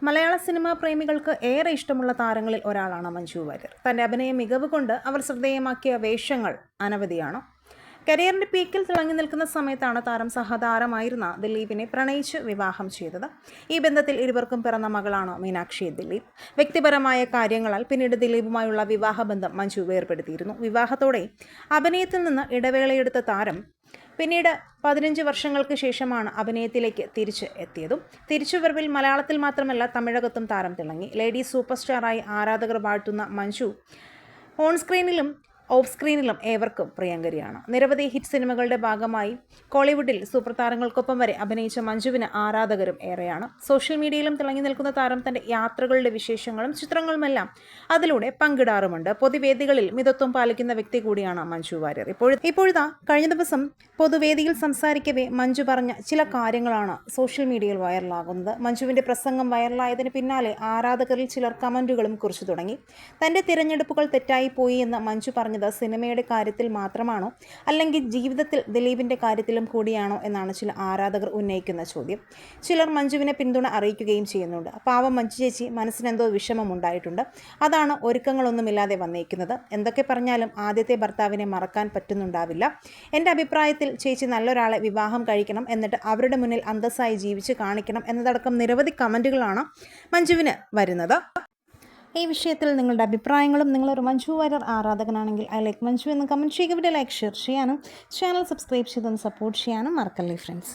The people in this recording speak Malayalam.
മലയാള സിനിമാ പ്രേമികൾക്ക് ഏറെ ഇഷ്ടമുള്ള താരങ്ങളിൽ ഒരാളാണ് മഞ്ജു വാര്യർ. തൻ്റെ അഭിനയ മികവ് കൊണ്ട് അവർ ശ്രദ്ധേയമാക്കിയ വേഷങ്ങൾ അനവധിയാണ്. കരിയറിൻ്റെ പീക്കിൽ തിളങ്ങി നിൽക്കുന്ന സമയത്താണ് താരം സഹതാരമായിരുന്ന ദിലീപിനെ പ്രണയിച്ച് വിവാഹം ചെയ്തത്. ഈ ബന്ധത്തിൽ ഇരുവർക്കും പിറന്ന മകളാണ് മീനാക്ഷി ദിലീപ്. വ്യക്തിപരമായ കാര്യങ്ങളാൽ പിന്നീട് ദിലീപുമായുള്ള വിവാഹബന്ധം മഞ്ജു വേർപെടുത്തിയിരുന്നു. വിവാഹത്തോടെ അഭിനയത്തിൽ നിന്ന് ഇടവേളയെടുത്ത താരം പിന്നീട് 15 വർഷങ്ങൾക്ക് ശേഷമാണ് അഭിനയത്തിലേക്ക് തിരിച്ച് എത്തിയതും. തിരിച്ചുവരവിൽ മലയാളത്തിൽ മാത്രമല്ല തമിഴകത്തും താരം തിളങ്ങി. ലേഡി സൂപ്പർ സ്റ്റാറായി ആരാധകർ വാഴ്ത്തുന്ന മഞ്ജു ഓൺ സ്ക്രീനിലും ഓഫ് സ്ക്രീനിലും ഏവർക്കും പ്രിയങ്കരിയാണ്. നിരവധി ഹിറ്റ് സിനിമകളുടെ ഭാഗമായി കോളിവുഡിൽ സൂപ്പർ താരങ്ങൾക്കൊപ്പം വരെ അഭിനയിച്ച മഞ്ജുവിന് ആരാധകരും ഏറെയാണ്. സോഷ്യൽ മീഡിയയിലും തിളങ്ങി നിൽക്കുന്ന താരം തൻ്റെ യാത്രകളുടെ വിശേഷങ്ങളും ചിത്രങ്ങളുമെല്ലാം അതിലൂടെ പങ്കിടാറുമുണ്ട്. പൊതുവേദികളിൽ മിതത്വം പാലിക്കുന്ന വ്യക്തി കൂടിയാണ് മഞ്ജു വാര്യർ. ഇപ്പോഴിതാ കഴിഞ്ഞ ദിവസം പൊതുവേദിയിൽ സംസാരിക്കവേ മഞ്ജു പറഞ്ഞ ചില കാര്യങ്ങളാണ് സോഷ്യൽ മീഡിയയിൽ വൈറലാകുന്നത്. മഞ്ജുവിൻ്റെ പ്രസംഗം വൈറലായതിന് പിന്നാലെ ആരാധകരിൽ ചിലർ കമൻറ്റുകളും കുറിച്ചു തുടങ്ങി. തൻ്റെ തിരഞ്ഞെടുപ്പുകൾ തെറ്റായി പോയി എന്ന് മഞ്ജു പറഞ്ഞത് സിനിമയുടെ കാര്യത്തിൽ മാത്രമാണോ, അല്ലെങ്കിൽ ജീവിതത്തിൽ ദിലീപിൻ്റെ കാര്യത്തിലും കൂടിയാണോ എന്നാണ് ചില ആരാധകർ ഉന്നയിക്കുന്ന ചോദ്യം. ചിലർ മഞ്ജുവിനെ പിന്തുണ അറിയിക്കുകയും ചെയ്യുന്നുണ്ട്. പാവം മഞ്ജു ചേച്ചി, മനസ്സിനെന്തോ വിഷമമുണ്ടായിട്ടുണ്ട്, അതാണ് ഒരുക്കങ്ങളൊന്നുമില്ലാതെ വന്നേക്കുന്നത്. എന്തൊക്കെ പറഞ്ഞാലും ആദ്യത്തെ ഭർത്താവിനെ മറക്കാൻ പറ്റുന്നുണ്ടാവില്ല. എൻ്റെ അഭിപ്രായത്തിൽ ചേച്ചി നല്ലൊരാളെ വിവാഹം കഴിക്കണം, എന്നിട്ട് അവരുടെ മുന്നിൽ അന്തസ്സായി ജീവിച്ച് കാണിക്കണം എന്നതടക്കം നിരവധി കമൻറ്റുകളാണ് മഞ്ജുവിന് വരുന്നത്. ഈ വിഷയത്തിൽ നിങ്ങളുടെ അഭിപ്രായങ്ങളും, നിങ്ങളൊരു മഞ്ജു വാര്യർ ആരാധകനാണെങ്കിൽ ഐ ലൈക്ക് മഞ്ജു എന്ന് കമൻറ്റ് ചെയ്യുക. വീഡിയോ ലൈക്ക്, ഷെയർ ചെയ്യാനും ചാനൽ സബ്സ്ക്രൈബ് ചെയ്തൊന്ന് സപ്പോർട്ട് ചെയ്യാനും മറക്കല്ലേ ഫ്രണ്ട്സ്.